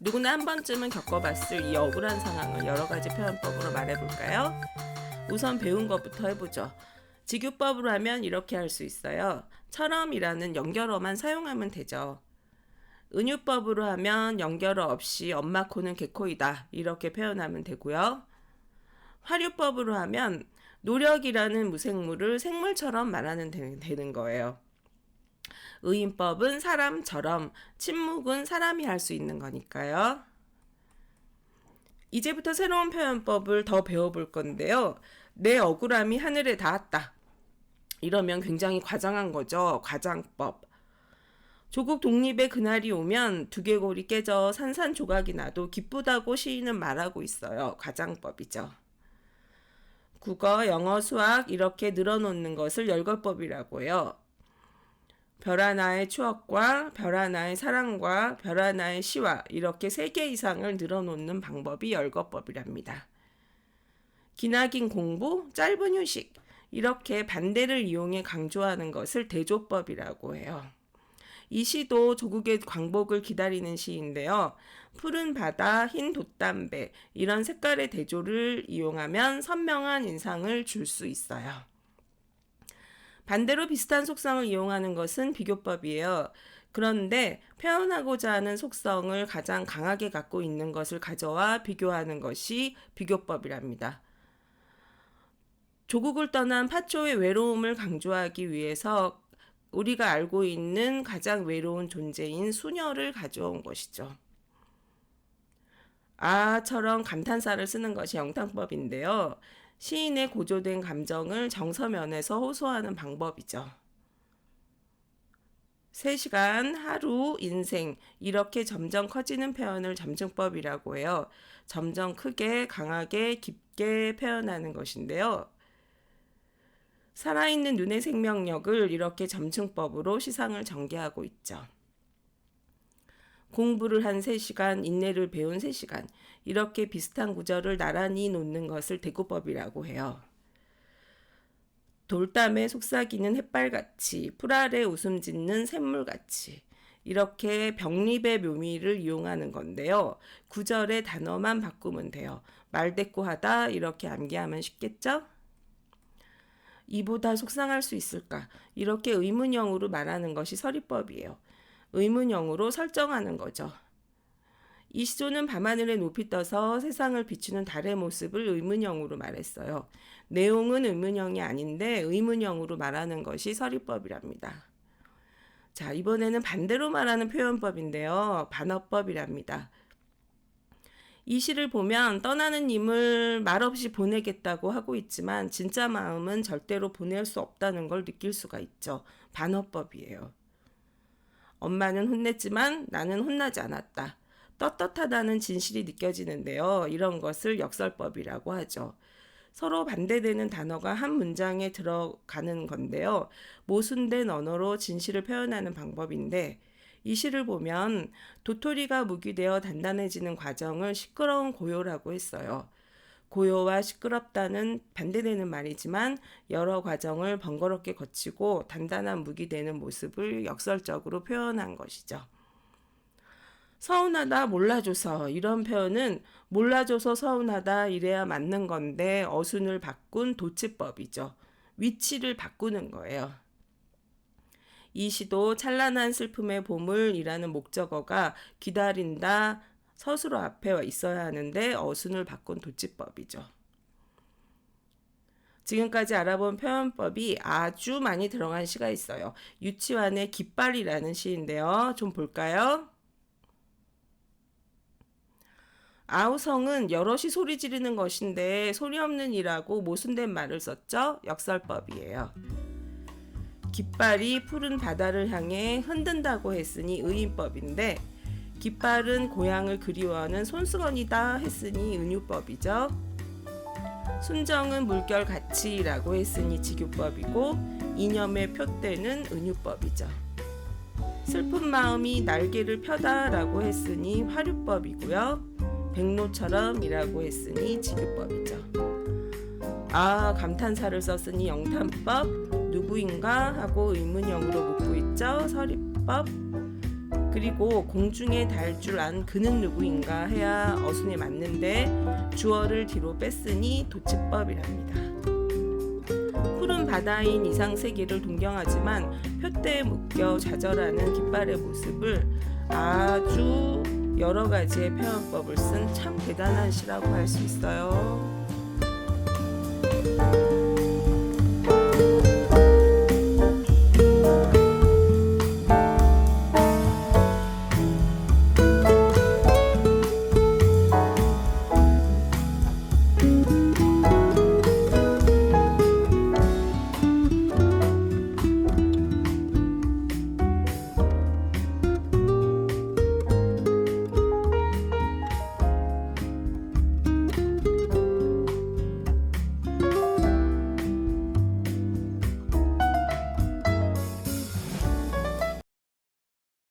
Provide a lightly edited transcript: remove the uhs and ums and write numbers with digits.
누구나 한 번쯤은 겪어봤을 이 억울한 상황을 여러 가지 표현법으로 말해볼까요? 우선 배운 것부터 해보죠. 직유법으로 하면 이렇게 할 수 있어요. 처럼이라는 연결어만 사용하면 되죠. 은유법으로 하면 연결어 없이 엄마 코는 개코이다 이렇게 표현하면 되고요. 화류법으로 하면 노력이라는 무생물을 생물처럼 말하면 되는 거예요. 의인법은 사람처럼, 침묵은 사람이 할 수 있는 거니까요. 이제부터 새로운 표현법을 더 배워볼 건데요. 내 억울함이 하늘에 닿았다. 이러면 굉장히 과장한 거죠. 과장법. 조국 독립의 그날이 오면 두개골이 깨져 산산조각이 나도 기쁘다고 시인은 말하고 있어요. 과장법이죠. 국어, 영어, 수학 이렇게 늘어놓는 것을 열거법이라고 해요. 별 하나의 추억과 별 하나의 사랑과 별 하나의 시와 이렇게 3개 이상을 늘어놓는 방법이 열거법이랍니다. 기나긴 공부, 짧은 휴식 이렇게 반대를 이용해 강조하는 것을 대조법이라고 해요. 이 시도 조국의 광복을 기다리는 시인데요. 푸른 바다, 흰 돛담배 이런 색깔의 대조를 이용하면 선명한 인상을 줄 수 있어요. 반대로 비슷한 속성을 이용하는 것은 비교법이에요. 그런데 표현하고자 하는 속성을 가장 강하게 갖고 있는 것을 가져와 비교하는 것이 비교법이랍니다. 조국을 떠난 파초의 외로움을 강조하기 위해서 우리가 알고 있는 가장 외로운 존재인 수녀를 가져온 것이죠. 아처럼 감탄사를 쓰는 것이 영탕법인데요. 시인의 고조된 감정을 정서면에서 호소하는 방법이죠. 3시간, 하루, 인생 이렇게 점점 커지는 표현을 점증법이라고 해요. 점점 크게, 강하게, 깊게 표현하는 것인데요. 살아있는 눈의 생명력을 이렇게 점증법으로 시상을 전개하고 있죠. 공부를 한 3시간, 인내를 배운 3시간 이렇게 비슷한 구절을 나란히 놓는 것을 대구법이라고 해요. 돌담에 속삭이는 햇발같이, 풀 아래 웃음 짓는 샘물같이 이렇게 병립의 묘미를 이용하는 건데요. 구절의 단어만 바꾸면 돼요. 말대꾸하다 이렇게 암기하면 쉽겠죠? 이보다 속상할 수 있을까? 이렇게 의문형으로 말하는 것이 서리법이에요. 의문형으로 설정하는 거죠. 이 시조는 밤하늘에 높이 떠서 세상을 비추는 달의 모습을 의문형으로 말했어요. 내용은 의문형이 아닌데 의문형으로 말하는 것이 서리법이랍니다. 자, 이번에는 반대로 말하는 표현법인데요. 반어법이랍니다. 이 시를 보면 떠나는 님을 말없이 보내겠다고 하고 있지만 진짜 마음은 절대로 보낼 수 없다는 걸 느낄 수가 있죠. 반어법이에요. 엄마는 혼냈지만 나는 혼나지 않았다. 떳떳하다는 진실이 느껴지는데요. 이런 것을 역설법이라고 하죠. 서로 반대되는 단어가 한 문장에 들어가는 건데요. 모순된 언어로 진실을 표현하는 방법인데 이 시를 보면 도토리가 묵이 되어 단단해지는 과정을 시끄러운 고요라고 했어요. 고요와 시끄럽다는 반대되는 말이지만 여러 과정을 번거롭게 거치고 단단한 묵이 되는 모습을 역설적으로 표현한 것이죠. 서운하다, 몰라줘서 이런 표현은 몰라줘서 서운하다 이래야 맞는 건데 어순을 바꾼 도치법이죠. 위치를 바꾸는 거예요. 이 시도 찬란한 슬픔의 보물이라는 목적어가 기다린다, 서술어 앞에 있어야 하는데 어순을 바꾼 도치법이죠. 지금까지 알아본 표현법이 아주 많이 들어간 시가 있어요. 유치환의 깃발이라는 시인데요. 좀 볼까요? 아우성은 여럿이 소리 지르는 것인데 소리 없는 이라고 모순된 말을 썼죠. 역설법이에요. 깃발이 푸른 바다를 향해 흔든다고 했으니 의인법인데 깃발은 고향을 그리워하는 손수건이다 했으니 은유법이죠. 순정은 물결같이라고 했으니 직유법이고 이념의 표대는 은유법이죠. 슬픈 마음이 날개를 펴다라고 했으니 화류법이고요. 백로처럼이라고 했으니 직유법이죠. 아, 감탄사를 썼으니 영탄법, 누구인가 하고 의문형으로 묻고 있죠. 서리법. 그리고 공중에 달 줄 안 그는 누구인가 해야 어순에 맞는데 주어를 뒤로 뺐으니 도치법이랍니다. 푸른 바다인 이상 세계를 동경하지만 표대에 묶여 좌절하는 깃발의 모습을 아주 여러 가지의 표현법을 쓴 참 대단한 시라고 할 수 있어요.